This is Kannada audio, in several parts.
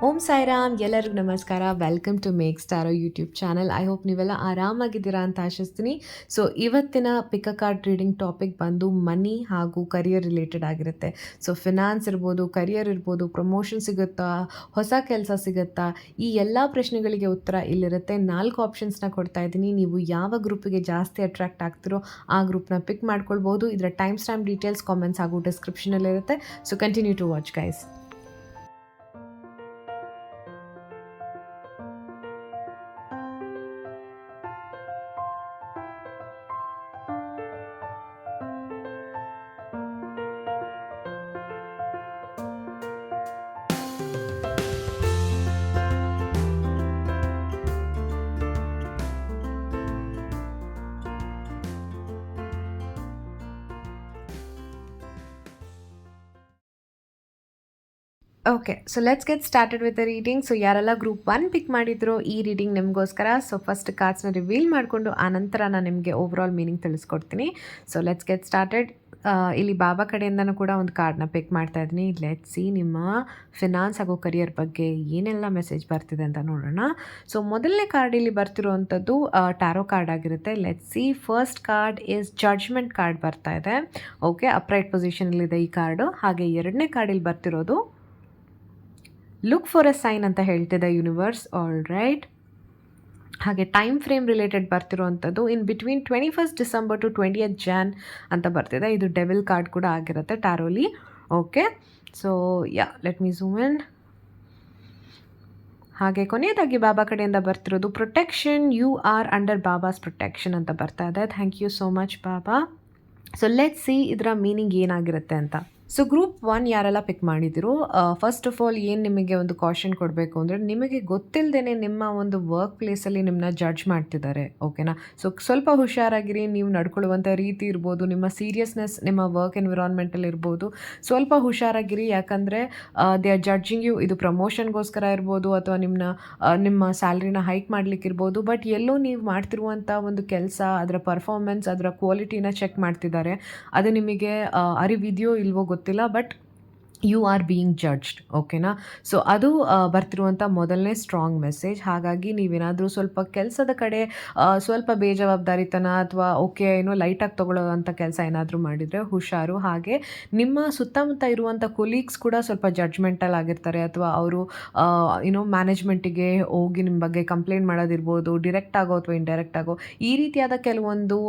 ಓಂ ಸಾಯಿರಾಮ್, ಎಲ್ಲರಿಗೂ ನಮಸ್ಕಾರ. ವೆಲ್ಕಮ್ ಟು ಮೇಕ್ ಸ್ಟಾರೋ ಯೂಟ್ಯೂಬ್ ಚಾನಲ್. ಐ ಹೋಪ್ ನೀವೆಲ್ಲ ಆರಾಮಾಗಿದ್ದೀರಾ ಅಂತ ಆಶಿಸ್ತೀನಿ. ಸೊ ಇವತ್ತಿನ pick a card reading topic ಬಂದು ಮನಿ ಹಾಗೂ ಕರಿಯರ್ ರಿಲೇಟೆಡ್ ಆಗಿರುತ್ತೆ. ಸೊ ಫಿನಾನ್ಸ್ ಇರ್ಬೋದು, ಕರಿಯರ್ ಇರ್ಬೋದು, ಪ್ರಮೋಷನ್ ಸಿಗುತ್ತಾ, ಹೊಸ ಕೆಲಸ ಸಿಗುತ್ತಾ, ಈ ಎಲ್ಲ ಪ್ರಶ್ನೆಗಳಿಗೆ ಉತ್ತರ ಇಲ್ಲಿರುತ್ತೆ. 4 ಆಪ್ಷನ್ಸ್ನ ಕೊಡ್ತಾ ಇದ್ದೀನಿ. ನೀವು ಯಾವ ಗ್ರೂಪಿಗೆ ಜಾಸ್ತಿ ಅಟ್ರಾಕ್ಟ್ ಆಗ್ತಿರೋ ಆ ಗ್ರೂಪ್ನ ಪಿಕ್ ಮಾಡ್ಕೊಳ್ಬೋದು. ಇದರ ಟೈಮ್ ಸ್ಟ್ಯಾಂಪ್ ಡೀಟೇಲ್ಸ್ ಕಾಮೆಂಟ್ಸ್ ಹಾಗೂ ಡಿಸ್ಕ್ರಿಪ್ಷನಲ್ಲಿರುತ್ತೆ. So continue to watch guys. Okay, so let's get started with the reading. So ಯಾರೆಲ್ಲ ಗ್ರೂಪ್ 1 ಪಿಕ್ ಮಾಡಿದ್ರು ಈ ರೀಡಿಂಗ್ ನಿಮಗೋಸ್ಕರ. ಸೊ ಫಸ್ಟ್ ಕಾರ್ಡ್ಸ್ನ ರಿವೀಲ್ ಮಾಡಿಕೊಂಡು ಆನಂತರ ನಾನು ನಿಮಗೆ ಓವರಾಲ್ ಮೀನಿಂಗ್ ತಿಳಿಸ್ಕೊಡ್ತೀನಿ. So let's get started. ಇಲ್ಲಿ ಬಾಬಾ ಕಡೆಯಿಂದನೂ ಕೂಡ ಒಂದು ಕಾರ್ಡ್ನ ಪಿಕ್ ಮಾಡ್ತಾ ಇದ್ದೀನಿ. ಲೆಟ್ಸ್ ಸಿ ನಿಮ್ಮ ಫಿನಾನ್ಸ್ ಹಾಗೂ ಕರಿಯರ್ ಬಗ್ಗೆ ಏನೆಲ್ಲ ಮೆಸೇಜ್ ಬರ್ತಿದೆ ಅಂತ ನೋಡೋಣ. ಸೊ ಮೊದಲನೇ ಕಾರ್ಡ್ ಇಲ್ಲಿ ಬರ್ತಿರುವಂಥದ್ದು ಟ್ಯಾರೋ ಕಾರ್ಡ್ ಆಗಿರುತ್ತೆ. Let's see, first card is judgement card ಬರ್ತಾ ಇದೆ. ಓಕೆ, ಅಪ್ರೈಟ್ ಪೊಸಿಷನಲ್ಲಿದೆ ಈ ಕಾರ್ಡು. ಹಾಗೆ ಎರಡನೇ ಕಾರ್ಡ್ ಇಲ್ಲಿ ಬರ್ತಿರೋದು ಲುಕ್ ಫಾರ್ ಅ ಸೈನ್ ಅಂತ ಹೇಳ್ತಿದೆ ಯೂನಿವರ್ಸ್. All right. ಹಾಗೆ ಟೈಮ್ ಫ್ರೇಮ್ ರಿಲೇಟೆಡ್ ಬರ್ತಿರುವಂಥದ್ದು in between 21st December to 20th Jan ಅಂತ ಬರ್ತಿದೆ. ಇದು ಡೆವಿಲ್ ಕಾರ್ಡ್ ಕೂಡ ಆಗಿರುತ್ತೆ ಟ್ಯಾರೋಲಿ. Okay, so let me zoom in. ಹಾಗೆ ಕೊನೆಯದಾಗಿ ಬಾಬಾ ಕಡೆಯಿಂದ ಬರ್ತಿರೋದು protection. You are under Baba's protection ಅಂತ ಬರ್ತಾ ಇದೆ. Thank you so much Baba. So let's see ಇದರ ಮೀನಿಂಗ್ ಏನಾಗಿರುತ್ತೆ ಅಂತ. ಸೊ ಗ್ರೂಪ್ 1 ಯಾರೆಲ್ಲ ಪಿಕ್ ಮಾಡಿದಿರೋ, ಫಸ್ಟ್ ಆಫ್ ಆಲ್ ಏನು ನಿಮಗೆ ಒಂದು ಕಾಷನ್ ಕೊಡಬೇಕು ಅಂದರೆ, ನಿಮಗೆ ಗೊತ್ತಿಲ್ಲದೇ ನಿಮ್ಮ ಒಂದು ವರ್ಕ್ ಪ್ಲೇಸಲ್ಲಿ ನಿಮ್ಮನ್ನ ಜಡ್ಜ್ ಮಾಡ್ತಿದ್ದಾರೆ. ಓಕೆನಾ? ಸೊ ಸ್ವಲ್ಪ ಹುಷಾರಾಗಿರಿ. ನೀವು ನಡ್ಕೊಳ್ಳುವಂಥ ರೀತಿ ಇರ್ಬೋದು, ನಿಮ್ಮ ಸೀರಿಯಸ್ನೆಸ್ ನಿಮ್ಮ ವರ್ಕ್ ಎನ್ವಿರಾನ್ಮೆಂಟಲ್ಲಿ ಇರ್ಬೋದು, ಸ್ವಲ್ಪ ಹುಷಾರಾಗಿರಿ. ಯಾಕಂದರೆ ದೇ ಆರ್ ಜಡ್ಜಿಂಗ್ ಯು. ಇದು ಪ್ರಮೋಷನ್ಗೋಸ್ಕರ ಇರ್ಬೋದು ಅಥವಾ ನಿಮ್ಮ ಸ್ಯಾಲ್ರಿನ ಹೈಕ್ ಮಾಡಲಿಕ್ಕಿರ್ಬೋದು. ಬಟ್ ಎಲ್ಲೋ ನೀವು ಮಾಡ್ತಿರುವಂಥ ಒಂದು ಕೆಲಸ, ಅದರ ಪರ್ಫಾರ್ಮೆನ್ಸ್, ಅದರ ಕ್ವಾಲಿಟಿನ ಚೆಕ್ ಮಾಡ್ತಿದ್ದಾರೆ. ಅದು ನಿಮಗೆ ಅರಿವಿದೆಯೋ ಇಲ್ವೋ ಗೊತ್ತಿಲ್ಲ, but you are being judged. ಓಕೆನಾ? ಸೊ ಅದು ಬರ್ತಿರುವಂಥ ಮೊದಲನೇ ಸ್ಟ್ರಾಂಗ್ ಮೆಸೇಜ್. ಹಾಗಾಗಿ ನೀವೇನಾದರೂ ಸ್ವಲ್ಪ ಕೆಲಸದ ಕಡೆ ಸ್ವಲ್ಪ ಬೇಜವಾಬ್ದಾರಿತನ ಅಥವಾ ಲೈಟಾಗಿ ತೊಗೊಳ್ಳೋವಂಥ ಕೆಲಸ ಏನಾದರೂ ಮಾಡಿದರೆ ಹುಷಾರು. ಹಾಗೆ ನಿಮ್ಮ ಸುತ್ತಮುತ್ತ ಇರುವಂಥ ಕೊಲೀಗ್ಸ್ ಕೂಡ ಸ್ವಲ್ಪ ಜಡ್ಜ್ಮೆಂಟಲ್ ಆಗಿರ್ತಾರೆ, ಅಥವಾ ಅವರು ಮ್ಯಾನೇಜ್ಮೆಂಟಿಗೆ ಹೋಗಿ ನಿಮ್ಮ ಬಗ್ಗೆ ಕಂಪ್ಲೇಂಟ್ ಮಾಡೋದಿರ್ಬೋದು, ಡಿರೆಕ್ಟ್ ಆಗೋ ಅಥವಾ ಇಂಡೈರೆಕ್ಟ್ ಆಗೋ, ಈ ರೀತಿಯಾದ ಕೆಲವೊಂದು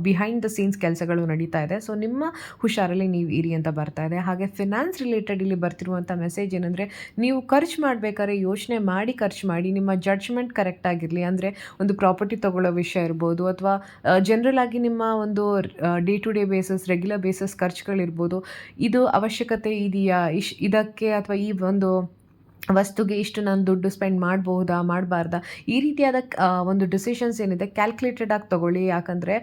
ಬಿಹೈಂಡ್ ದ ಸೀನ್ಸ್ ಕೆಲಸಗಳು ನಡೀತಾ ಇದೆ. ಸೊ ನಿಮ್ಮ ಹುಷಾರಲ್ಲಿ ನೀವು ಇರಿ ಅಂತ ಬರ್ತಾ ಇದೆ. ಹಾಗೆ ಫಿನಾನ್ಸ್ ರಿಲೇಟೆಡ್ ಇಲ್ಲಿ ಬರ್ತಿರುವಂಥ ಮೆಸೇಜ್ ಏನಂದರೆ, ನೀವು ಖರ್ಚು ಮಾಡಬೇಕಾದ್ರೆ ಯೋಚನೆ ಮಾಡಿ ಖರ್ಚು ಮಾಡಿ. ನಿಮ್ಮ ಜಡ್ಜ್ಮೆಂಟ್ ಕರೆಕ್ಟ್ ಆಗಿರಲಿ. ಅಂದರೆ ಒಂದು ಪ್ರಾಪರ್ಟಿ ತೊಗೊಳ್ಳೋ ವಿಷಯ ಇರ್ಬೋದು, ಅಥವಾ ಜನರಲ್ ಆಗಿ ನಿಮ್ಮ ಒಂದು day to day basis, regular basis ಖರ್ಚುಗಳಿರ್ಬೋದು. ಇದು ಅವಶ್ಯಕತೆ ಇದೆಯಾ ಇದಕ್ಕೆ, ಅಥವಾ ಈ ಒಂದು ವಸ್ತುಗೆ ಇಷ್ಟು ನಾನು ದುಡ್ಡು ಸ್ಪೆಂಡ್ ಮಾಡಬಹುದಾ ಮಾಡಬಾರ್ದಾ, ಈ ರೀತಿಯಾದ ಒಂದು ಡಿಸಿಷನ್ಸ್ ಏನಿದೆ ಕ್ಯಾಲ್ಕುಲೇಟೆಡ್ ಆಗಿ ತೊಗೊಳ್ಳಿ. ಯಾಕಂದರೆ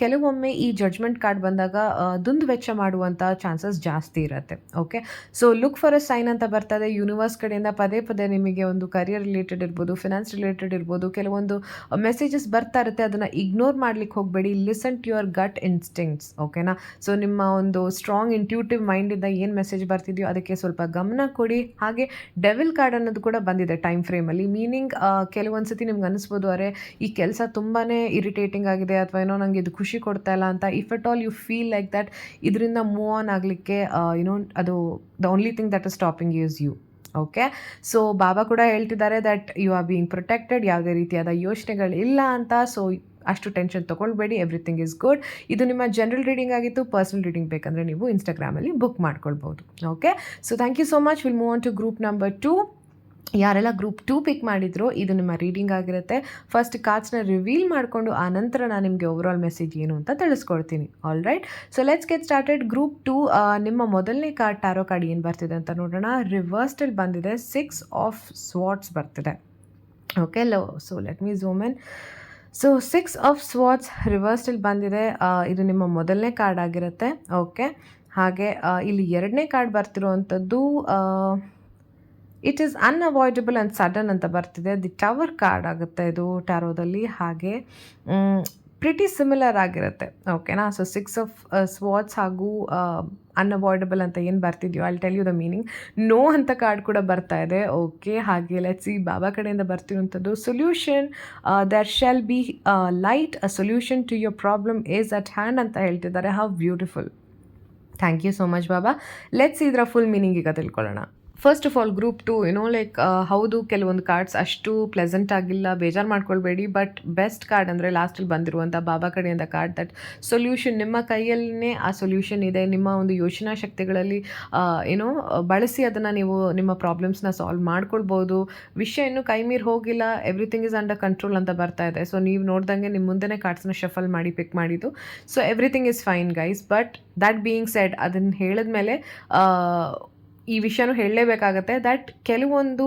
ಕೆಲವೊಮ್ಮೆ ಈ ಜಡ್ಜ್ಮೆಂಟ್ ಕಾರ್ಡ್ ಬಂದಾಗ ದುಂದು ವೆಚ್ಚ ಮಾಡುವಂಥ ಚಾನ್ಸಸ್ ಜಾಸ್ತಿ ಇರುತ್ತೆ. Okay, so look for a sign ಅಂತ ಬರ್ತದೆ ಯೂನಿವರ್ಸ್ ಕಡೆಯಿಂದ. ಪದೇ ಪದೇ ನಿಮಗೆ ಒಂದು ಕರಿಯರ್ ರಿಲೇಟೆಡ್ ಇರ್ಬೋದು, ಫಿನಾನ್ಸ್ ರಿಲೇಟೆಡ್ ಇರ್ಬೋದು, ಕೆಲವೊಂದು ಮೆಸೇಜಸ್ ಬರ್ತಾ ಇರುತ್ತೆ. ಅದನ್ನು ಇಗ್ನೋರ್ ಮಾಡ್ಲಿಕ್ಕೆ ಹೋಗಬೇಡಿ. Listen to your gut instincts. ಓಕೆನಾ? ಸೊ ನಿಮ್ಮ ಒಂದು ಸ್ಟ್ರಾಂಗ್ ಇಂಟ್ಯೂಟಿವ್ ಮೈಂಡಿಂದ ಏನು ಮೆಸೇಜ್ ಬರ್ತಿದೆಯೋ ಅದಕ್ಕೆ ಸ್ವಲ್ಪ ಗಮನ ಕೊಡಿ. ಹಾಗೆ ಡೆವಿಲ್ ಕಾರ್ಡ್ ಅನ್ನೋದು ಕೂಡ ಬಂದಿದೆ ಟೈಮ್ ಫ್ರೇಮಲ್ಲಿ. ಮೀನಿಂಗ್ ಕೆಲವೊಂದು ಸತಿ ನಿಮ್ಗೆ ಅನಿಸ್ಬೋದು, ಅರೆ ಈ ಕೆಲಸ ತುಂಬಾ ಇರಿಟೇಟಿಂಗ್ ಆಗಿದೆ, ಅಥವಾ ನನಗೆ ಇದು ಖುಷಿ ಕೊಡ್ತಾ ಇಲ್ಲ ಅಂತ. If at all you feel like that, ಇದರಿಂದ ಮೂವ್ ಆನ್ ಆಗಲಿಕ್ಕೆ ಅದು the only thing that is stopping is you. Okay, so Baba ಕೂಡ ಹೇಳ್ತಿದ್ದಾರೆ that you are being protected. ಯಾವುದೇ ರೀತಿಯಾದ ಯೋಚನೆಗಳಿಲ್ಲ ಅಂತ. ಸೊ ಅಷ್ಟು ಟೆನ್ಷನ್ ತೊಗೊಳ್ಬೇಡಿ. Everything is good. ಇದು ನಿಮ್ಮ ಜನರಲ್ ರೀಡಿಂಗ್ ಆಗಿತ್ತು. ಪರ್ಸನಲ್ ರೀಡಿಂಗ್ ಬೇಕಂದರೆ ನೀವು ಇನ್ಸ್ಟಾಗ್ರಾಮಲ್ಲಿ ಬುಕ್ ಮಾಡ್ಕೊಳ್ಬೋದು. Okay, so thank you so much. Will move on to group number 2. ಯಾರೆಲ್ಲ ಗ್ರೂಪ್ 2 ಪಿಕ್ ಮಾಡಿದ್ರು ಇದು ನಿಮ್ಮ ರೀಡಿಂಗ್ ಆಗಿರುತ್ತೆ. ಫಸ್ಟ್ ಕಾರ್ಡ್ಸ್ನ ರಿವೀಲ್ ಮಾಡಿಕೊಂಡು ಆನಂತರ ನಾನು ನಿಮಗೆ ಓವರಾಲ್ ಮೆಸೇಜ್ ಏನು ಅಂತ ತಿಳಿಸ್ಕೊಡ್ತೀನಿ. All right, so let's get started. Group 2 ನಿಮ್ಮ ಮೊದಲನೇ ಕಾರ್ಡ್ ಟ್ಯಾರೋ ಕಾರ್ಡ್ ಏನು ಬರ್ತಿದೆ ಅಂತ ನೋಡೋಣ. ರಿವರ್ಸ್ಡಲ್ಲಿ ಬಂದಿದೆ 6 ಆಫ್ ಸ್ವಾರ್ಡ್ಸ್ ಬರ್ತಿದೆ. Okay, so let me zoom in. So 6 of swords ರಿವರ್ಸ್ಡಲ್ಲಿ ಬಂದಿದೆ. ಇದು ನಿಮ್ಮ ಮೊದಲನೇ ಕಾರ್ಡ್ ಆಗಿರುತ್ತೆ. ಓಕೆ, ಹಾಗೆ ಇಲ್ಲಿ ಎರಡನೇ ಕಾರ್ಡ್ ಬರ್ತಿರುವಂಥದ್ದು it is unavoidable and sudden ಅಂತ ಬರ್ತಿದೆ. ದಿ ಟವರ್ ಕಾರ್ಡ್ ಆಗುತ್ತೆ ಇದು ಟ್ಯಾರೋದಲ್ಲಿ. ಹಾಗೆ ಪ್ರಿಟಿ ಸಿಮಿಲರ್ ಆಗಿರುತ್ತೆ. ಓಕೆನಾ? ಸೊ 6 ಆಫ್ ಸ್ವಾರ್ಡ್ಸ್ ಹಾಗೂ ಅನ್ಅವಾಯ್ಡಬಲ್ ಅಂತ ಏನು ಬರ್ತಿದ್ಯೋ I tell you the meaning. No ಅಂತ ಕಾರ್ಡ್ ಕೂಡ ಬರ್ತಾ ಇದೆ. ಓಕೆ, ಹಾಗೆ ಲೆಟ್ಸ್ ಸಿ ಬಾಬಾ ಕಡೆಯಿಂದ ಬರ್ತಿರುವಂಥದ್ದು solution. There shall be light, a solution to your problem is at hand ಅಂತ ಹೇಳ್ತಿದ್ದಾರೆ. How beautiful. Thank you so much Baba. Let's ಇದರ ಫುಲ್ ಮೀನಿಂಗ್ ಈಗ ತಿಳ್ಕೊಳ್ಳೋಣ. First of all group 2 like ಹೌದು, ಕೆಲವೊಂದು ಕಾರ್ಡ್ಸ್ ಅಷ್ಟು ಪ್ಲೆಸೆಂಟ್ ಆಗಿಲ್ಲ, ಬೇಜಾರು ಮಾಡ್ಕೊಳ್ಬೇಡಿ. ಬಟ್ ಬೆಸ್ಟ್ ಕಾರ್ಡ್ ಅಂದರೆ ಲಾಸ್ಟಲ್ಲಿ ಬಂದಿರುವಂಥ ಬಾಬಾ ಕಡೆಯಿಂದ ಕಾರ್ಡ್, ದಟ್ ಸೊಲ್ಯೂಷನ್ ನಿಮ್ಮ ಕೈಯಲ್ಲೇ ಆ ಸೊಲ್ಯೂಷನ್ ಇದೆ. ನಿಮ್ಮ ಒಂದು ಯೋಚನಾ ಶಕ್ತಿಗಳಲ್ಲಿ ಬಳಸಿ ಅದನ್ನು ನೀವು ನಿಮ್ಮ ಪ್ರಾಬ್ಲಮ್ಸ್ನ ಸಾಲ್ವ್ ಮಾಡ್ಕೊಳ್ಬೋದು. ವಿಷಯ ಇನ್ನೂ ಕೈ ಮೀರಿ ಹೋಗಿಲ್ಲ, ಎವ್ರಿಥಿಂಗ್ ಇಸ್ ಅಂಡರ್ ಕಂಟ್ರೋಲ್ ಅಂತ ಬರ್ತಾ ಇದೆ. ಸೊ ನೀವು ನೋಡ್ದಂಗೆ ನಿಮ್ಮ ಮುಂದೆನೇ ಕಾರ್ಡ್ಸ್ನ ಶಫಲ್ ಮಾಡಿ ಪಿಕ್ ಮಾಡಿದ್ದು. So everything is fine guys. But that being shed, ಅದನ್ನು ಹೇಳಿದ್ಮೇಲೆ ಈ ವಿಷಯನೂ ಹೇಳಲೇಬೇಕಾಗತ್ತೆ ದಟ್ ಕೆಲವೊಂದು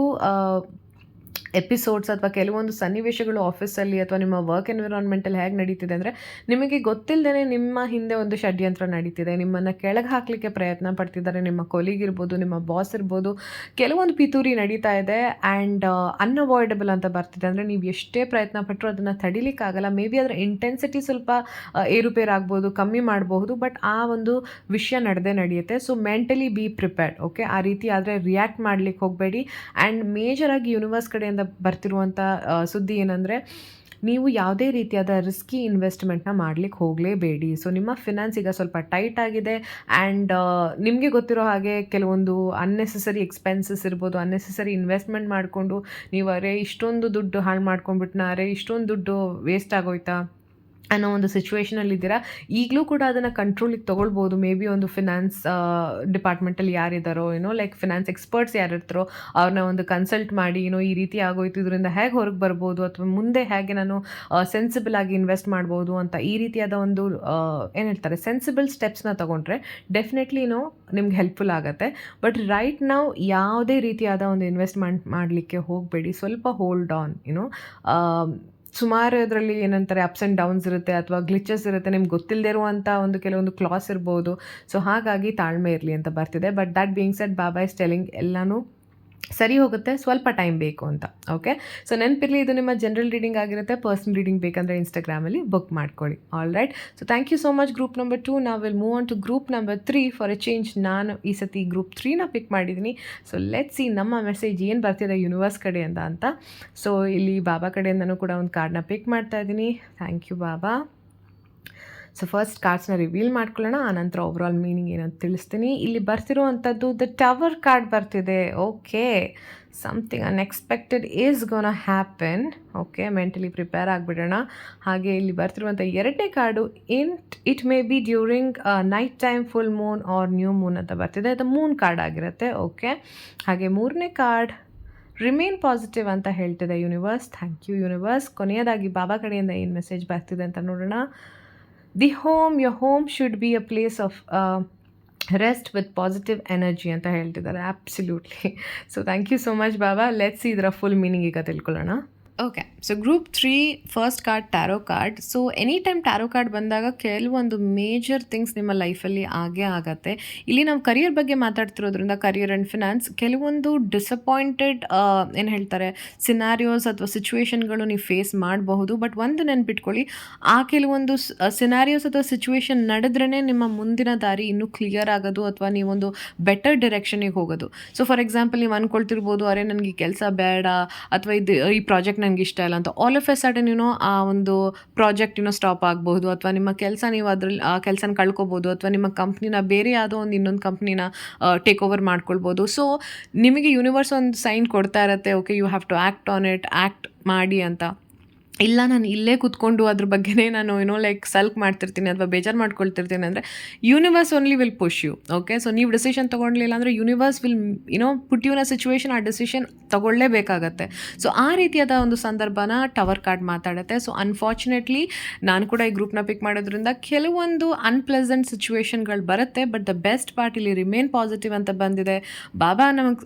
ಎಪಿಸೋಡ್ಸ್ ಅಥವಾ ಕೆಲವೊಂದು ಸನ್ನಿವೇಶಗಳು ಆಫೀಸಲ್ಲಿ ಅಥವಾ ನಿಮ್ಮ ವರ್ಕ್ ಎನ್ವಿರಾನ್ಮೆಂಟಲ್ಲಿ ಹೇಗೆ ನಡೀತಿದೆ ಅಂದರೆ, ನಿಮಗೆ ಗೊತ್ತಿಲ್ಲದೇ ನಿಮ್ಮ ಹಿಂದೆ ಒಂದು ಷಡ್ಯಂತ್ರ ನಡೀತಿದೆ. ನಿಮ್ಮನ್ನು ಕೆಳಗೆ ಹಾಕಲಿಕ್ಕೆ ಪ್ರಯತ್ನ ಪಡ್ತಿದ್ದಾರೆ. ನಿಮ್ಮ ಕೊಲೀಗ್ ಇರ್ಬೋದು, ನಿಮ್ಮ ಬಾಸ್ ಇರ್ಬೋದು. ಕೆಲವೊಂದು ಪಿತೂರಿ ನಡೀತಾ ಇದೆ ಆ್ಯಂಡ್ ಅನ್ಅವಾಯ್ಡಬಲ್ ಅಂತ ಬರ್ತಿದೆ. ಅಂದರೆ ನೀವು ಎಷ್ಟೇ ಪ್ರಯತ್ನ ಪಟ್ಟರು ಅದನ್ನು ತಡಿಲಿಕ್ಕಾಗಲ್ಲ. ಮೇ ಬಿ ಅದರ ಇಂಟೆನ್ಸಿಟಿ ಸ್ವಲ್ಪ ಏರುಪೇರಾಗ್ಬೋದು, ಕಮ್ಮಿ ಮಾಡಬಹುದು. ಬಟ್ ಆ ಒಂದು ವಿಷಯ ನಡೆಯುತ್ತೆ. So mentally be prepared. Okay, ಆ ರೀತಿ ಆದರೆ ರಿಯಾಕ್ಟ್ ಮಾಡಲಿಕ್ಕೆ ಹೋಗಬೇಡಿ. ಆ್ಯಂಡ್ ಮೇಜರಾಗಿ ಯೂನಿವರ್ಸ್ ಕಡೆಯಿಂದ ಬರ್ತಿರುವಂಥ ಸುದ್ದಿ ಏನಂದರೆ, ನೀವು ಯಾವುದೇ ರೀತಿಯಾದ ರಿಸ್ಕಿ ಇನ್ವೆಸ್ಟ್ಮೆಂಟ್ನ ಮಾಡಲಿಕ್ಕೆ ಹೋಗಲೇಬೇಡಿ. ಸೊ ನಿಮ್ಮ ಫಿನಾನ್ಸ್ ಈಗ ಸ್ವಲ್ಪ ಟೈಟ್ ಆಗಿದೆ ಆ್ಯಂಡ್ ನಿಮಗೆ ಗೊತ್ತಿರೋ ಹಾಗೆ ಕೆಲವೊಂದು ಅನ್ನೆಸೆಸರಿ ಎಕ್ಸ್ಪೆನ್ಸಸ್ ಇರ್ಬೋದು, ಅನ್ನೆಸೆಸರಿ ಇನ್ವೆಸ್ಟ್ಮೆಂಟ್ ಮಾಡಿಕೊಂಡು ನೀವು ಅರೆ ಇಷ್ಟೊಂದು ದುಡ್ಡು ಹಾಳು ಮಾಡ್ಕೊಂಡ್ಬಿಟ್ನ, ಅರೆ ಇಷ್ಟೊಂದು ದುಡ್ಡು ವೇಸ್ಟ್ ಆಗೋಯ್ತಾ ಅನ್ನೋ ಒಂದು ಸಿಚುವೇಷನಲ್ಲಿದ್ದೀರಾ. ಈಗಲೂ ಕೂಡ ಅದನ್ನು ಕಂಟ್ರೋಲಿಗೆ ತೊಗೊಳ್ಬೋದು. ಮೇ ಬಿ ಒಂದು ಫಿನಾನ್ಸ್ ಡಿಪಾರ್ಟ್ಮೆಂಟಲ್ಲಿ ಯಾರಿದ್ದಾರೋ ಲೈಕ್ ಫಿನಾನ್ಸ್ ಎಕ್ಸ್ಪರ್ಟ್ಸ್ ಯಾರಿರ್ತಾರೋ ಅವ್ರನ್ನ ಒಂದು ಕನ್ಸಲ್ಟ್ ಮಾಡಿ ಈ ರೀತಿ ಆಗೋಯ್ತು, ಇದರಿಂದ ಹೇಗೆ ಹೊರಗೆ ಬರ್ಬೋದು ಅಥವಾ ಮುಂದೆ ಹೇಗೆ ನಾನು ಸೆನ್ಸಿಬಲ್ ಆಗಿ ಇನ್ವೆಸ್ಟ್ ಮಾಡ್ಬೋದು ಅಂತ ಈ ರೀತಿಯಾದ ಒಂದು ಏನು ಹೇಳ್ತಾರೆ ಸೆನ್ಸಿಬಲ್ ಸ್ಟೆಪ್ಸ್ನ ತೊಗೊಂಡ್ರೆ ಡೆಫಿನೆಟ್ಲಿ ನಿಮ್ಗೆ ಹೆಲ್ಪ್ಫುಲ್ ಆಗುತ್ತೆ. ಬಟ್ ರೈಟ್ ನಾವು ಯಾವುದೇ ರೀತಿಯಾದ ಒಂದು ಇನ್ವೆಸ್ಟ್ಮೆಂಟ್ ಮಾಡಲಿಕ್ಕೆ ಹೋಗಬೇಡಿ. ಸ್ವಲ್ಪ ಹೋಲ್ಡ್ ಆನ್. ಸುಮಾರು ಅದರಲ್ಲಿ ಏನಂತಾರೆ ಅಪ್ಸ್ ಆ್ಯಂಡ್ ಡೌನ್ಸ್ ಇರುತ್ತೆ ಅಥವಾ ಗ್ಲಿಚಸ್ ಇರುತ್ತೆ, ನಿಮ್ಗೆ ಗೊತ್ತಿಲ್ಲದೆ ಇರುವಂಥ ಒಂದು ಕೆಲವೊಂದು ಕ್ಲಾಸ್ ಇರ್ಬೋದು. ಸೊ ಹಾಗಾಗಿ ತಾಳ್ಮೆ ಇರಲಿ ಅಂತ ಬರ್ತಿದೆ. But that being shed Baba is telling ಎಲ್ಲನೂ ಸರಿ ಹೋಗುತ್ತೆ, ಸ್ವಲ್ಪ ಟೈಮ್ ಬೇಕು ಅಂತ. ಓಕೆ, ಸೊ ನೆನಪಿರಲಿ ಇದು ನಿಮ್ಮ ಜನರಲ್ ರೀಡಿಂಗ್ ಆಗಿರುತ್ತೆ. ಪರ್ಸನಲ್ ರೀಡಿಂಗ್ ಬೇಕಂದರೆ ಇನ್ಸ್ಟಾಗ್ರಾಮಲ್ಲಿ ಬುಕ್ ಮಾಡ್ಕೊಳ್ಳಿ. All right, so thank you so much group number 2. ನಾವು will move on to group number 3 for a change. ನಾನು ಈ ಸತಿ ಗ್ರೂಪ್ 3ನ ಪಿಕ್ ಮಾಡಿದ್ದೀನಿ. ಸೊ ಲೆಟ್ಸ್ ಸಿ ನಮ್ಮ ಮೆಸೇಜ್ ಏನು ಬರ್ತಿದೆ ಯೂನಿವರ್ಸ್ ಕಡೆಯಿಂದ ಅಂತ. ಸೊ ಇಲ್ಲಿ ಬಾಬಾ ಕಡೆಯಿಂದನೂ ಕೂಡ ಒಂದು ಕಾರ್ಡ್ನ ಪಿಕ್ ಮಾಡ್ತಾ ಇದ್ದೀನಿ. Thank you Baba. So first ಕಾರ್ಡ್ಸ್ನ ರಿವೀಲ್ ಮಾಡ್ಕೊಳ್ಳೋಣ, ಆನಂತರ ಓವರಾಲ್ ಮೀನಿಂಗ್ ಏನಂತ ತಿಳಿಸ್ತೀನಿ. ಇಲ್ಲಿ ಬರ್ತಿರುವಂಥದ್ದು ದ ಟವರ್ ಕಾರ್ಡ್ ಬರ್ತಿದೆ. Okay, something unexpected is gonna happen. Okay, mentally prepare ಆಗಿಬಿಡೋಣ. ಹಾಗೆ ಇಲ್ಲಿ ಬರ್ತಿರುವಂಥ ಎರಡನೇ card it may be during night time, full moon or new moon ಅಂತ ಬರ್ತಿದೆ. ಅದು ಮೂನ್ ಕಾರ್ಡ್ ಆಗಿರುತ್ತೆ. ಓಕೆ, ಹಾಗೆ ಮೂರನೇ ಕಾರ್ಡ್ ರಿಮೇನ್ ಪಾಸಿಟಿವ್ ಅಂತ ಹೇಳ್ತಿದೆ ಯೂನಿವರ್ಸ್. Thank you universe. ಕೊನೆಯದಾಗಿ ಬಾಬಾ ಕಡೆಯಿಂದ ಏನು ಮೆಸೇಜ್ ಬರ್ತಿದೆ ಅಂತ ನೋಡೋಣ. The home, your home should be a place of rest with positive energy ಅಂತ ಹೇಳ್ತಿದ್ದಾರೆ. Absolutely. So thank you so much Baba. Let's ಇದರ ಫುಲ್ ಮೀನಿಂಗ್ ಈಗ ತಿಳ್ಕೊಳ್ಳೋಣ. Okay, so group 3 first card tarot card. So any time tarot card ಬಂದಾಗ ಕೆಲವೊಂದು ಮೇಜರ್ ಥಿಂಗ್ಸ್ ನಿಮ್ಮ ಲೈಫಲ್ಲಿ ಆಗೇ ಆಗತ್ತೆ. ಇಲ್ಲಿ ನಾವು ಕರಿಯರ್ ಬಗ್ಗೆ ಮಾತಾಡ್ತಿರೋದ್ರಿಂದ ಕರಿಯರ್ ಆ್ಯಂಡ್ ಫಿನಾನ್ಸ್ ಕೆಲವೊಂದು ಡಿಸಪಾಯಿಂಟೆಡ್ ಏನು ಹೇಳ್ತಾರೆ ಸಿನಾರಿಯೋಸ್ ಅಥವಾ ಸಿಚುವೇಶನ್ಗಳು ನೀವು ಫೇಸ್ ಮಾಡಬಹುದು. ಬಟ್ ಒಂದು ನೆನ್ಪಿಟ್ಕೊಳ್ಳಿ, ಆ ಕೆಲವೊಂದು ಸಿನಾರಿಯೋಸ್ ಅಥವಾ ಸಿಚುವೇಶನ್ ನಡೆದ್ರೇ ನಿಮ್ಮ ಮುಂದಿನ ದಾರಿ ಇನ್ನೂ ಕ್ಲಿಯರ್ ಆಗೋದು ಅಥವಾ ನೀವೊಂದು ಬೆಟರ್ ಡಿರೆಕ್ಷನಿಗೆ ಹೋಗೋದು. ಸೊ ಫಾರ್ ಎಕ್ಸಾಂಪಲ್ ನೀವು ಅಂದ್ಕೊಳ್ತಿರ್ಬೋದು, ಅರೆ ನನಗೆ ಈ ಕೆಲಸ ಬೇಡ ಅಥವಾ ಈ ಪ್ರಾಜೆಕ್ಟ್ ನನಗೆ ಇಷ್ಟ ಇಲ್ಲ ಅಂತ. ಆಲ್ ಆಫ್ ಎ ಸಡನ್ ಆ ಒಂದು ಪ್ರಾಜೆಕ್ಟ್ ಸ್ಟಾಪ್ ಆಗಬಹುದು ಅಥವಾ ನಿಮ್ಮ ಕೆಲಸ ನೀವು ಅದ್ರಲ್ಲಿ ಆ ಕೆಲಸನ ಕಳ್ಕೊಬೋದು ಅಥವಾ ನಿಮ್ಮ ಕಂಪ್ನಿನ ಬೇರೆ ಯಾವುದೋ ಒಂದು ಇನ್ನೊಂದು ಕಂಪ್ನಿನ ಟೇಕ್ ಓವರ್ ಮಾಡ್ಕೊಳ್ಬೋದು. ಸೊ ನಿಮಗೆ ಯೂನಿವರ್ಸ್ ಒಂದು ಸೈನ್ ಕೊಡ್ತಾ ಇರುತ್ತೆ, okay you have to act on it, act ಮಾಡಿ ಅಂತ. ಇಲ್ಲ ನಾನು ಇಲ್ಲೇ ಕೂತ್ಕೊಂಡು ಅದ್ರ ಬಗ್ಗೆನೇ ನಾನು ಲೈಕ್ ಸಲ್ಕ್ ಮಾಡ್ತಿರ್ತೀನಿ ಅಥವಾ ಬೇಜಾರು ಮಾಡ್ಕೊಳ್ತಿರ್ತೀನಿ ಅಂದರೆ universe only will push you. Okay, so ನೀವು ಡಿಸಿಷನ್ ತೊಗೊಳ್ಲಿಲ್ಲ ಅಂದರೆ universe will put you in a situation, ಆ ಡಿಸಿಷನ್ ತೊಗೊಳ್ಳೇಬೇಕಾಗತ್ತೆ. ಸೊ ಆ ರೀತಿಯಾದ ಒಂದು ಸಂದರ್ಭನ ಟವರ್ ಕಾರ್ಡ್ ಮಾತಾಡುತ್ತೆ. ಸೊ ಅನ್ಫಾರ್ಚುನೇಟ್ಲಿ ನಾನು ಕೂಡ ಈ ಗ್ರೂಪ್ನ ಪಿಕ್ ಮಾಡೋದ್ರಿಂದ ಕೆಲವೊಂದು ಅನ್ಪ್ಲೆಸೆಂಟ್ ಸಿಚುವೇಶನ್ಗಳು ಬರುತ್ತೆ. ಬಟ್ ದ ಬೆಸ್ಟ್ ಪಾರ್ಟ್ ಇಲ್ಲಿ ರಿಮೇನ್ ಪಾಸಿಟಿವ್ ಅಂತ ಬಂದಿದೆ. ಬಾಬಾ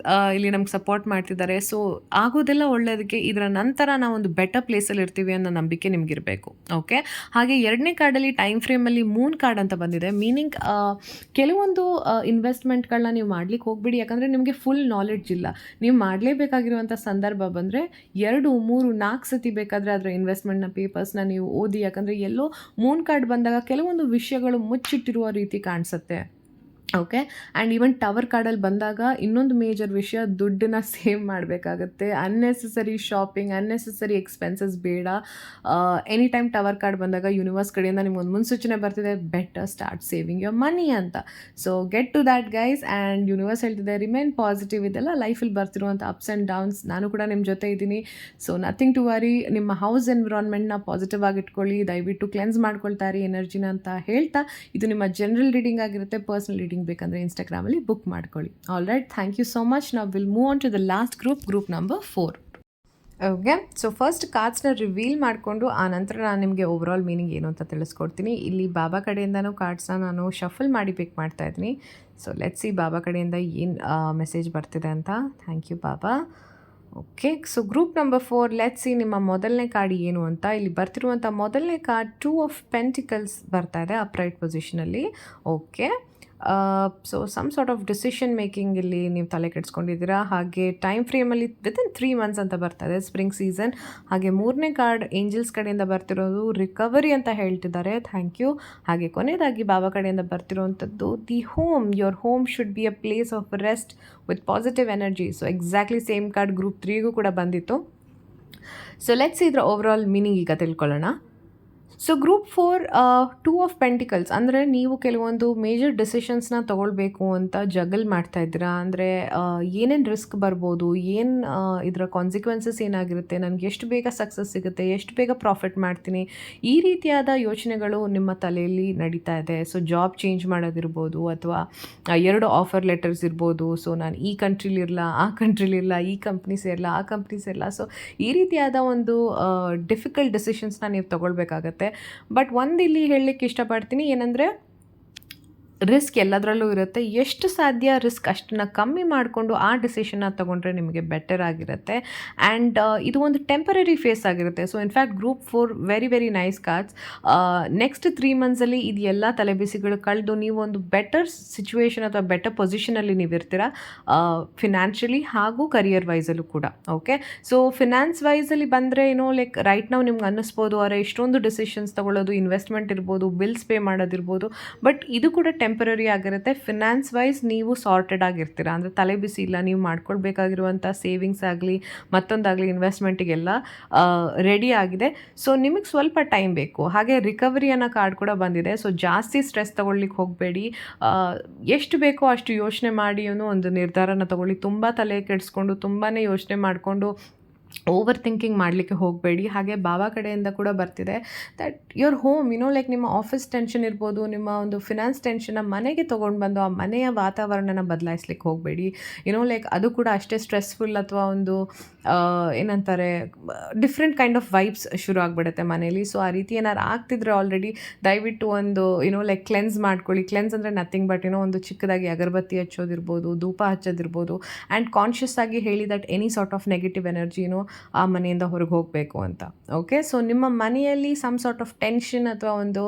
ಇಲ್ಲಿ ನಮ್ಗೆ ಸಪೋರ್ಟ್ ಮಾಡ್ತಿದ್ದಾರೆ. ಸೊ ಆಗೋದೆಲ್ಲ ಒಳ್ಳೆಯದಕ್ಕೆ. ಇದರ ನಂತರ ನಾವು ಒಂದು ಬೆಟರ್ ಪ್ಲೇಸಲ್ಲಿ ಇರ್ತೀವಿ ಅನ್ನೋ ನಂಬಿಕೆ ನಿಮಗಿರಬೇಕು. ಓಕೆ, ಹಾಗೆ ಎರಡನೇ ಕಾರ್ಡಲ್ಲಿ ಟೈಮ್ ಫ್ರೇಮಲ್ಲಿ ಮೂನ್ ಕಾರ್ಡ್ ಅಂತ ಬಂದಿದೆ. ಮೀನಿಂಗ್ ಕೆಲವೊಂದು ಇನ್ವೆಸ್ಟ್ಮೆಂಟ್ಗಳನ್ನ ನೀವು ಮಾಡ್ಲಿಕ್ಕೆ ಹೋಗ್ಬಿಡಿ, ಯಾಕಂದರೆ ನಿಮಗೆ ಫುಲ್ ನಾಲೆಡ್ಜ್ ಇಲ್ಲ. ನೀವು ಮಾಡಲೇಬೇಕಾಗಿರುವಂಥ ಸಂದರ್ಭ ಬಂದರೆ 2, 3, 4 ಸತಿ ಬೇಕಾದರೆ ಅದರ ಇನ್ವೆಸ್ಟ್ಮೆಂಟ್ನ ಪೇಪರ್ಸ್ನ ನೀವು ಓದಿ. ಯಾಕಂದರೆ ಎಲ್ಲೋ ಮೂನ್ ಕಾರ್ಡ್ ಬಂದಾಗ ಕೆಲವೊಂದು ವಿಷಯಗಳು ಮುಚ್ಚಿಟ್ಟಿರುವ ರೀತಿ ಕಾಣಿಸುತ್ತೆ. ಓಕೆ. ಆ್ಯಂಡ್ ಈವನ್ ಟವರ್ ಕಾರ್ಡಲ್ಲಿ ಬಂದಾಗ ಇನ್ನೊಂದು ಮೇಜರ್ ವಿಷಯ, ದುಡ್ಡನ್ನ ಸೇವ್ ಮಾಡಬೇಕಾಗತ್ತೆ. ಅನ್ನೆಸೆಸರಿ ಶಾಪಿಂಗ್, ಅನ್ನೆಸೆಸರಿ ಎಕ್ಸ್ಪೆನ್ಸಸ್ ಬೇಡ. ಎನಿ ಟೈಮ್ ಟವರ್ ಕಾರ್ಡ್ ಬಂದಾಗ ಯೂನಿವರ್ಸ್ ಕಡೆಯಿಂದ ನಿಮ್ಗೊಂದು ಮುನ್ಸೂಚನೆ ಬರ್ತಿದೆ, better start saving your money ಅಂತ. So get to that guys. And universe ಹೇಳ್ತಿದೆ ರಿಮೈನ್ ಪಾಸಿಟಿವ್. ಇದೆಲ್ಲ ಲೈಫಲ್ಲಿ ಬರ್ತಿರುವಂಥ ಅಪ್ಸ್ ಆ್ಯಂಡ್ ಡೌನ್ಸ್. ನಾನು ಕೂಡ ನಿಮ್ಮ ಜೊತೆ ಇದ್ದೀನಿ. So nothing to worry. ನಿಮ್ಮ ಹೌಸ್ ಎನ್ವಿರಾನ್ಮೆಂಟ್ನ ಪಾಸಿಟಿವ್ ಆಗಿ ಇಟ್ಕೊಳ್ಳಿ. ದಯವಿಟ್ಟು ಕ್ಲೆನ್ಸ್ ಮಾಡ್ಕೊಳ್ತಾ ಇರಿ ಎನರ್ಜಿನ ಅಂತ ಹೇಳ್ತಾ, ಇದು ನಿಮ್ಮ ಜನರಲ್ ರೀಡಿಂಗ್ ಆಗಿರುತ್ತೆ. ಪರ್ಸನಲ್ ರೀಡಿಂಗ್ ಬೇಕಂದರೆ ಇನ್ಸ್ಟಾಗ್ರಾಮಲ್ಲಿ ಬುಕ್ ಮಾಡ್ಕೊಳ್ಳಿ. All right, thank you so much. ನಾವು will move on to the last group number 4. Okay. So first ಕಾರ್ಡ್ಸ್ನ ರಿವೀಲ್ ಮಾಡಿಕೊಂಡು ಆ ನಂತರ ನಾನು ನಿಮಗೆ ಓವರಾಲ್ ಮೀನಿಂಗ್ ಏನು ಅಂತ ತಿಳಿಸ್ಕೊಡ್ತೀನಿ. ಇಲ್ಲಿ ಬಾಬಾ ಕಡೆಯಿಂದನೂ ಕಾರ್ಡ್ಸ್ನ ನಾನು ಶಫಲ್ ಮಾಡಿ ಪಿಕ್ ಮಾಡ್ತಾ ಇದ್ದೀನಿ. ಸೊ ಲೆಟ್ಸ್ ಸಿ ಬಾಬಾ ಕಡೆಯಿಂದ ಏನು ಮೆಸೇಜ್ ಬರ್ತಿದೆ ಅಂತ. Thank you Baba. Okay. So group number 4, let's see ನಿಮ್ಮ ಮೊದಲನೇ ಕಾರ್ಡ್ ಏನು ಅಂತ. ಇಲ್ಲಿ ಬರ್ತಿರುವಂಥ ಮೊದಲನೇ ಕಾರ್ಡ್ 2 ಆಫ್ ಪೆಂಟಿಕಲ್ಸ್ ಬರ್ತಾ ಇದೆ ಅಪ್ರೈಟ್ ಪೊಸಿಷನಲ್ಲಿ. Okay. So some sort of decision making ಇಲ್ಲಿ ನೀವು ತಲೆ ಕೆಡಿಸ್ಕೊಂಡಿದ್ದೀರಾ. ಹಾಗೆ ಟೈಮ್ ಫ್ರೇಮಲ್ಲಿ ವಿತಿನ್ 3 ಮಂತ್ಸ್ ಅಂತ ಬರ್ತಾ ಇದೆ, ಸ್ಪ್ರಿಂಗ್ ಸೀಸನ್. ಹಾಗೆ ಮೂರನೇ ಕಾರ್ಡ್ ಏಂಜಲ್ಸ್ ಕಡೆಯಿಂದ ಬರ್ತಿರೋದು ರಿಕವರಿ ಅಂತ ಹೇಳ್ತಿದ್ದಾರೆ. Thank you. ಹಾಗೆ ಕೊನೆಯದಾಗಿ ಬಾಬಾ ಕಡೆಯಿಂದ ಬರ್ತಿರೋವಂಥದ್ದು the home. Your home should be a place of rest with positive energy. So exactly same card group 3ಗೂ ಕೂಡ ಬಂದಿತ್ತು. ಸೊ ಲೆಟ್ಸ್ ಇದರ ಓವರಾಲ್ ಮೀನಿಂಗ್ ಈಗ ತಿಳ್ಕೊಳ್ಳೋಣ. ಸೊ ಗ್ರೂಪ್ 4 2 ಆಫ್ ಪೆಂಟಿಕಲ್ಸ್ ಅಂದರೆ ನೀವು ಕೆಲವೊಂದು ಮೇಜರ್ ಡಿಸಿಷನ್ಸ್ನ ತೊಗೊಳ್ಬೇಕು ಅಂತ ಜಗಲ್ ಮಾಡ್ತಾ ಇದ್ದೀರಾ. ಅಂದರೆ ಏನೇನು ರಿಸ್ಕ್ ಬರ್ಬೋದು, ಏನು ಇದರ ಕಾನ್ಸಿಕ್ವೆನ್ಸಸ್ ಏನಾಗಿರುತ್ತೆ, ನನಗೆ ಎಷ್ಟು ಬೇಗ ಸಕ್ಸಸ್ ಸಿಗುತ್ತೆ, ಎಷ್ಟು ಬೇಗ ಪ್ರಾಫಿಟ್ ಮಾಡ್ತೀನಿ, ಈ ರೀತಿಯಾದ ಯೋಚನೆಗಳು ನಿಮ್ಮ ತಲೆಯಲ್ಲಿ ನಡೀತಾ ಇದೆ. ಸೊ ಜಾಬ್ ಚೇಂಜ್ ಮಾಡೋದಿರ್ಬೋದು, ಅಥವಾ 2 ಆಫರ್ ಲೆಟರ್ಸ್ ಇರ್ಬೋದು. ಸೊ ನಾನು ಈ ಕಂಟ್ರಿಲಿರಲ್ಲ, ಆ ಕಂಟ್ರಿಲಿರಲ್ಲ, ಈ ಕಂಪ್ನಿ ಸೇರಲ್ಲ, ಆ ಕಂಪ್ನಿ ಸೇರಲ್ಲ. ಸೊ ಈ ರೀತಿಯಾದ ಒಂದು ಡಿಫಿಕಲ್ಟ್ ಡಿಸಿಷನ್ಸ್ನ ನೀವು ತೊಗೊಳ್ಬೇಕಾಗತ್ತೆ. ಬಟ್ ಒಂದು ಇಲ್ಲಿ ಹೇಳಲಿಕ್ಕೆ ಇಷ್ಟಪಡ್ತೀನಿ ಏನಂದರೆ, ರಿಸ್ಕ್ ಎಲ್ಲದರಲ್ಲೂ ಇರುತ್ತೆ. ಎಷ್ಟು ಸಾಧ್ಯ ರಿಸ್ಕ್ ಅಷ್ಟನ್ನು ಕಮ್ಮಿ ಮಾಡಿಕೊಂಡು ಆ ಡಿಸಿಷನ್ನ ತೊಗೊಂಡ್ರೆ ನಿಮಗೆ ಬೆಟರ್ ಆಗಿರುತ್ತೆ. ಆ್ಯಂಡ್ ಇದು ಒಂದು ಟೆಂಪರರಿ ಫೇಸ್ ಆಗಿರುತ್ತೆ. So in fact group 4 very very nice cards. Next 3 ಮಂತ್ಸಲ್ಲಿ ಇದು ಎಲ್ಲ ತಲೆಬಿಸಿಗಳು ಕಳೆದು ನೀವು ಒಂದು ಬೆಟರ್ ಸಿಚುವೇಶನ್ ಅಥವಾ ಬೆಟರ್ ಪೊಸಿಷನಲ್ಲಿ ನೀವು ಇರ್ತೀರಾ, ಫಿನಾನ್ಷಿಯಲಿ ಹಾಗೂ ಕರಿಯರ್ ವೈಸಲ್ಲೂ ಕೂಡ. ಓಕೆ. ಸೊ ಫಿನಾನ್ಸ್ ವೈಸಲ್ಲಿ ಬಂದರೆ ಲೈಕ್ ರೈಟ್ ನಾವು ನಿಮ್ಗೆ ಅನ್ನಿಸ್ಬೋದು, ಅವರೇ ಇಷ್ಟೊಂದು ಡಿಸಿಷನ್ಸ್ ತೊಗೊಳ್ಳೋದು, ಇನ್ವೆಸ್ಟ್ಮೆಂಟ್ ಇರ್ಬೋದು, ಬಿಲ್ಸ್ ಪೇ ಮಾಡೋದಿರ್ಬೋದು. ಬಟ್ ಇದು ಕೂಡ ಟೆಂಪರರಿ ಆಗಿರುತ್ತೆ. ಫಿನಾನ್ಸ್ ವೈಸ್ ನೀವು ಸಾರ್ಟೆಡ್ ಆಗಿರ್ತೀರ, ಅಂದರೆ ತಲೆ ಬಿಸಿ ಇಲ್ಲ. ನೀವು ಮಾಡ್ಕೊಳ್ಬೇಕಾಗಿರುವಂಥ ಸೇವಿಂಗ್ಸ್ ಆಗಲಿ ಮತ್ತೊಂದಾಗಲಿ ಇನ್ವೆಸ್ಟ್ಮೆಂಟಿಗೆಲ್ಲ ರೆಡಿ ಆಗಿದೆ. ಸೊ ನಿಮಗೆ ಸ್ವಲ್ಪ ಟೈಮ್ ಬೇಕು. ಹಾಗೆ ರಿಕವರಿ ಅನ್ನೋ ಕಾರ್ಡ್ ಕೂಡ ಬಂದಿದೆ. ಸೊ ಜಾಸ್ತಿ ಸ್ಟ್ರೆಸ್ ತೊಗೊಳ್ಲಿಕ್ಕೆ ಹೋಗಬೇಡಿ. ಎಷ್ಟು ಬೇಕೋ ಅಷ್ಟು ಯೋಚನೆ ಮಾಡಿ ಒಂದು ನಿರ್ಧಾರನ ತೊಗೊಳ್ಳಿ. ತುಂಬ ತಲೆ ಕೆಡಿಸ್ಕೊಂಡು ತುಂಬಾ ಯೋಚನೆ ಮಾಡಿಕೊಂಡು ಓವರ್ ಥಿಂಕಿಂಗ್ ಮಾಡಲಿಕ್ಕೆ ಹೋಗಬೇಡಿ. ಹಾಗೆ ಬಾಬಾ ಕಡೆಯಿಂದ ಕೂಡ ಬರ್ತಿದೆ ದಟ್ ಯುವರ್ ಹೋಮ್ ಲೈಕ್ ನಿಮ್ಮ ಆಫೀಸ್ ಟೆನ್ಷನ್ ಇರ್ಬೋದು, ನಿಮ್ಮ ಒಂದು ಫಿನಾನ್ಸ್ ಟೆನ್ಷನ್ನ ಮನೆಗೆ ತೊಗೊಂಡು ಬಂದು ಆ ಮನೆಯ ವಾತಾವರಣನ ಬದಲಾಯಿಸ್ಲಿಕ್ಕೆ ಹೋಗಬೇಡಿ. ಲೈಕ್ ಅದು ಕೂಡ ಅಷ್ಟೇ ಸ್ಟ್ರೆಸ್ಫುಲ್ ಅಥವಾ ಒಂದು ಏನಂತಾರೆ ಡಿಫ್ರೆಂಟ್ ಕೈಂಡ್ ಆಫ್ ವೈಬ್ಸ್ ಶುರು ಆಗಿಬಿಡುತ್ತೆ ಮನೇಲಿ. ಸೊ ಆ ರೀತಿ ಏನಾರು ಆಗ್ತಿದ್ರೆ ಆಲ್ರೆಡಿ ದಯವಿಟ್ಟು ಒಂದು ಲೈಕ್ ಕ್ಲೆನ್ಸ್ ಮಾಡ್ಕೊಳ್ಳಿ. ಕ್ಲೆನ್ಸ್ ಅಂದರೆ ನಥಿಂಗ್ ಬಟ್ ಒಂದು ಚಿಕ್ಕದಾಗಿ ಅಗರಬತ್ತಿ ಹಚ್ಚೋದಿರ್ಬೋದು, ಧೂಪ ಹಚ್ಚೋದಿರ್ಬೋದು. ಆ್ಯಂಡ್ ಕಾನ್ಷಿಯಸ್ ಆಗಿ ಹೇಳಿ that any sort of negative energy ಆ ಮನೆಯಿಂದ ಹೊರಗೆ ಹೋಗಬೇಕು ಅಂತ. ಓಕೆ. ಸೊ ನಿಮ್ಮ ಮನೆಯಲ್ಲಿ ಸಮ್ ಸಾರ್ಟ್ ಆಫ್ ಟೆನ್ಷನ್ ಅಥವಾ ಒಂದು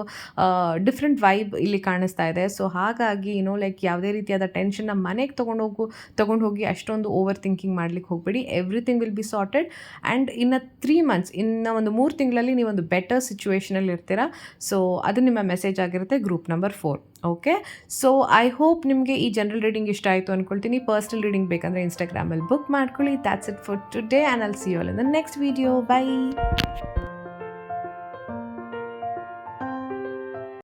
ಡಿಫ್ರೆಂಟ್ ವೈಬ್ ಇಲ್ಲಿ ಕಾಣಿಸ್ತಾ ಇದೆ. ಸೊ ಹಾಗಾಗಿ ಲೈಕ್ ಯಾವುದೇ ರೀತಿಯಾದ ಟೆನ್ಷನ್ನ ಮನೆಗೆ ತೊಗೊಂಡು ಹೋಗಿ ಅಷ್ಟೊಂದು ಓವರ್ ಥಿಂಕಿಂಗ್ ಮಾಡ್ಲಿಕ್ಕೆ ಹೋಗಬೇಡಿ. Everything will be sorted. And ಇನ್ನು 3 ಮಂತ್ಸ್, ಇನ್ನು ಒಂದು 3 ತಿಂಗಳಲ್ಲಿ ನೀವೊಂದು ಬೆಟರ್ ಸಿಚುವೇಷನಲ್ಲಿ ಇರ್ತೀರಾ. ಸೊ ಅದು ನಿಮ್ಮ ಮೆಸೇಜ್ ಆಗಿರುತ್ತೆ group number 4. Okay. So I hope ನಿಮಗೆ ಈ ಜನರಲ್ ರೀಡಿಂಗ್ ಇಷ್ಟ ಆಯಿತು ಅಂದ್ಕೊಳ್ತೀನಿ. ಪರ್ಸನಲ್ ರೀಡಿಂಗ್ ಬೇಕಂದರೆ ಇನ್ಸ್ಟಾಗ್ರಾಮಲ್ಲಿ ಬುಕ್ ಮಾಡ್ಕೊಳ್ಳಿ. That's it for today and I'll see you all in the next video. By.